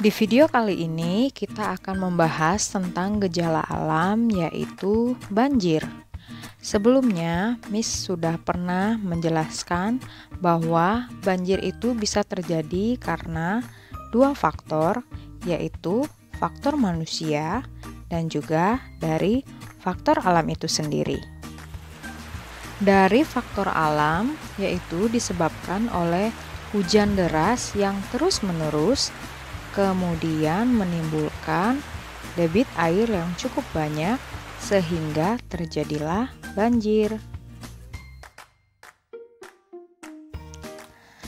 Di video kali ini kita akan membahas tentang gejala alam yaitu banjir. Sebelumnya, Miss sudah pernah menjelaskan bahwa banjir itu bisa terjadi karena dua faktor, yaitu faktor manusia dan juga dari faktor alam itu sendiri. Dari faktor alam, yaitu disebabkan oleh hujan deras yang terus-menerus, kemudian menimbulkan debit air yang cukup banyak sehingga terjadilah banjir.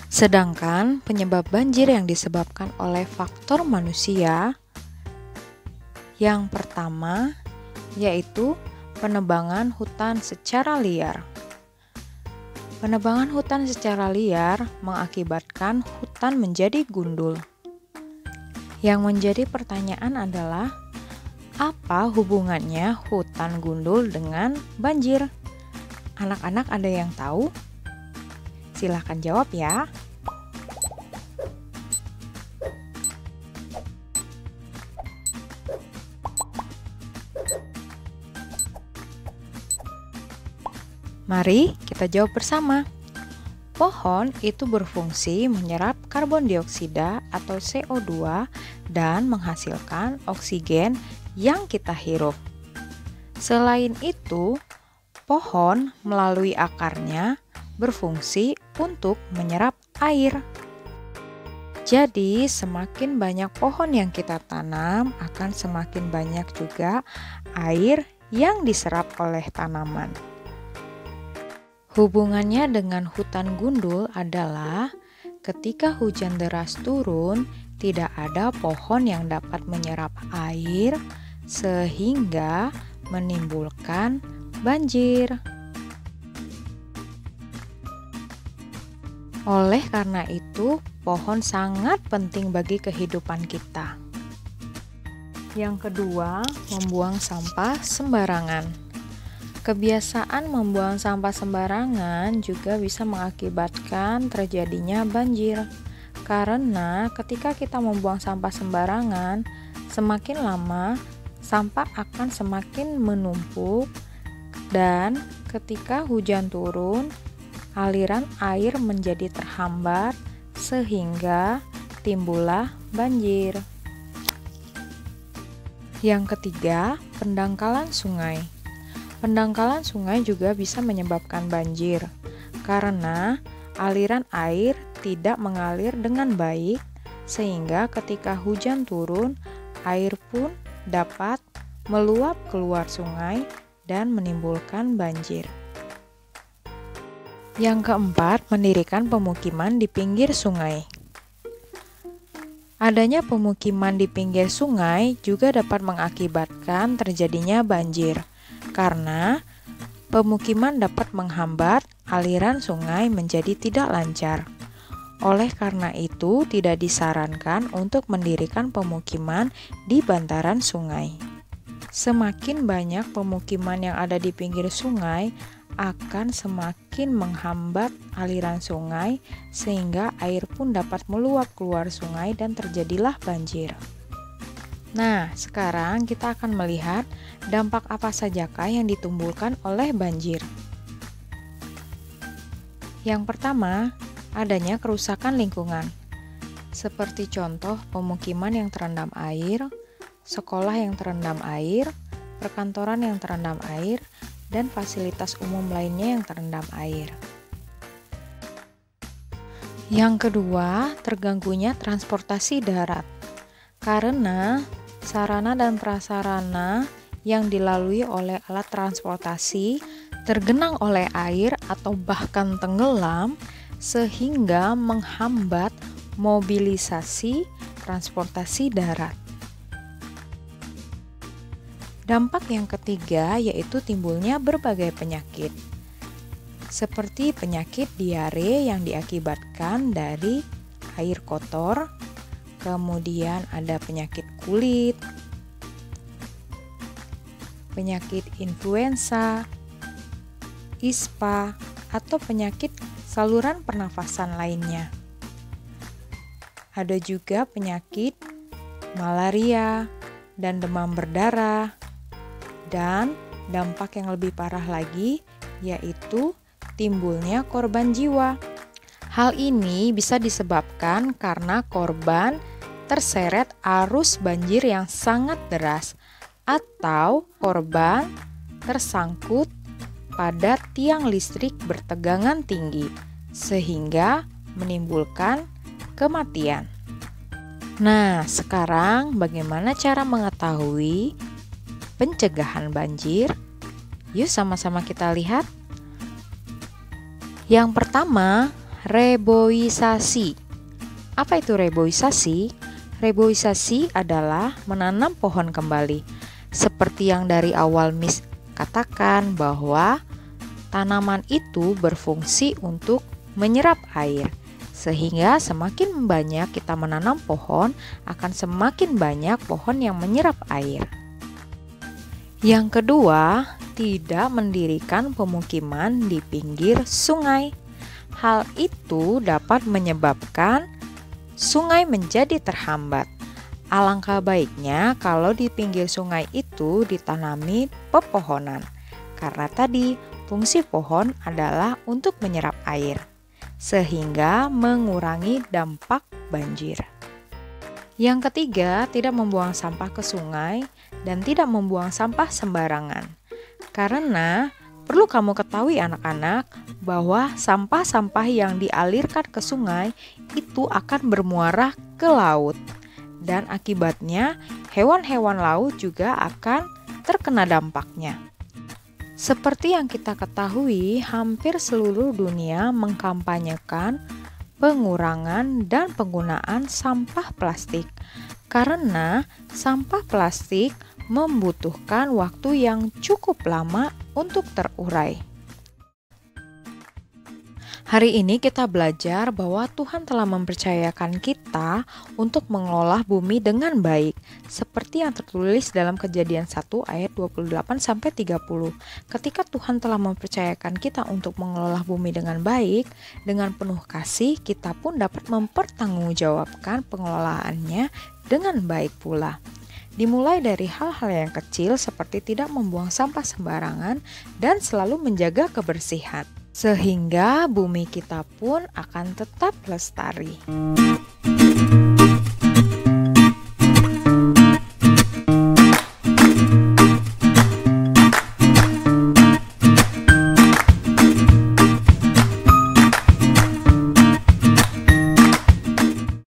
Sedangkan penyebab banjir yang disebabkan oleh faktor manusia, yang pertama yaitu penebangan hutan secara liar. Penebangan hutan secara liar mengakibatkan hutan menjadi gundul. Yang menjadi pertanyaan adalah, apa hubungannya hutan gundul dengan banjir? Anak-anak ada yang tahu? Silahkan jawab ya. Mari kita jawab bersama. Pohon itu berfungsi menyerap karbon dioksida atau CO2 dan menghasilkan oksigen yang kita hirup. Selain itu, pohon melalui akarnya berfungsi untuk menyerap air. Jadi, semakin banyak pohon yang kita tanam, akan semakin banyak juga air yang diserap oleh tanaman. Hubungannya dengan hutan gundul adalah ketika hujan deras turun, tidak ada pohon yang dapat menyerap air sehingga menimbulkan banjir. Oleh karena itu, pohon sangat penting bagi kehidupan kita. Yang kedua, membuang sampah sembarangan. Kebiasaan membuang sampah sembarangan juga bisa mengakibatkan terjadinya banjir. Karena ketika kita membuang sampah sembarangan, semakin lama sampah akan semakin menumpuk dan ketika hujan turun, aliran air menjadi terhambat sehingga timbullah banjir. Yang ketiga, pendangkalan sungai. Pendangkalan sungai juga bisa menyebabkan banjir karena aliran air tidak mengalir dengan baik sehingga ketika hujan turun, air pun dapat meluap keluar sungai dan menimbulkan banjir. Yang keempat, mendirikan pemukiman di pinggir sungai. Adanya pemukiman di pinggir sungai juga dapat mengakibatkan terjadinya banjir. Karena pemukiman dapat menghambat aliran sungai menjadi tidak lancar. Oleh karena itu, tidak disarankan untuk mendirikan pemukiman di bantaran sungai. Semakin banyak pemukiman yang ada di pinggir sungai, akan semakin menghambat aliran sungai sehingga air pun dapat meluap keluar sungai dan terjadilah banjir. Nah, sekarang kita akan melihat dampak apa sajakah yang ditimbulkan oleh banjir. Yang pertama, adanya kerusakan lingkungan. Seperti contoh pemukiman yang terendam air, sekolah yang terendam air, perkantoran yang terendam air, dan fasilitas umum lainnya yang terendam air. Yang kedua, terganggunya transportasi darat. Karena sarana dan prasarana yang dilalui oleh alat transportasi tergenang oleh air atau bahkan tenggelam sehingga menghambat mobilisasi transportasi darat. Dampak yang ketiga yaitu timbulnya berbagai penyakit. Seperti penyakit diare yang diakibatkan dari air kotor, kemudian ada penyakit kulit, penyakit influenza, ISPA, atau penyakit saluran pernafasan lainnya. Ada juga penyakit malaria, dan demam berdarah. Dan dampak yang lebih parah lagi yaitu timbulnya korban jiwa. Hal ini bisa disebabkan karena korban terseret arus banjir yang sangat deras atau korban tersangkut pada tiang listrik bertegangan tinggi sehingga menimbulkan kematian. Nah, sekarang bagaimana cara mengetahui pencegahan banjir? Yuk sama-sama kita lihat. Yang pertama, reboisasi. Apa itu reboisasi? Reboisasi adalah menanam pohon kembali. Seperti yang dari awal Miss katakan bahwa tanaman itu berfungsi untuk menyerap air. Sehingga semakin banyak kita menanam pohon, akan semakin banyak pohon yang menyerap air. Yang kedua, tidak mendirikan pemukiman di pinggir sungai. Hal itu dapat menyebabkan sungai menjadi terhambat. Alangkah baiknya kalau di pinggir sungai itu ditanami pepohonan. Karena tadi fungsi pohon adalah untuk menyerap air, sehingga mengurangi dampak banjir. Yang ketiga, tidak membuang sampah ke sungai dan tidak membuang sampah sembarangan. Karena perlu kamu ketahui anak-anak bahwa sampah-sampah yang dialirkan ke sungai itu akan bermuara ke laut. Dan akibatnya hewan-hewan laut juga akan terkena dampaknya. Seperti yang kita ketahui, hampir seluruh dunia mengkampanyekan pengurangan dan penggunaan sampah plastik. Karena sampah plastik membutuhkan waktu yang cukup lama untuk terurai. Hari ini kita belajar bahwa Tuhan telah mempercayakan kita untuk mengelola bumi dengan baik, seperti yang tertulis dalam Kejadian 1 ayat 28-30. Ketika Tuhan telah mempercayakan kita untuk mengelola bumi dengan baik, dengan penuh kasih, kita pun dapat mempertanggungjawabkan pengelolaannya dengan baik pula. Dimulai dari hal-hal yang kecil seperti tidak membuang sampah sembarangan dan selalu menjaga kebersihan. Sehingga bumi kita pun akan tetap lestari.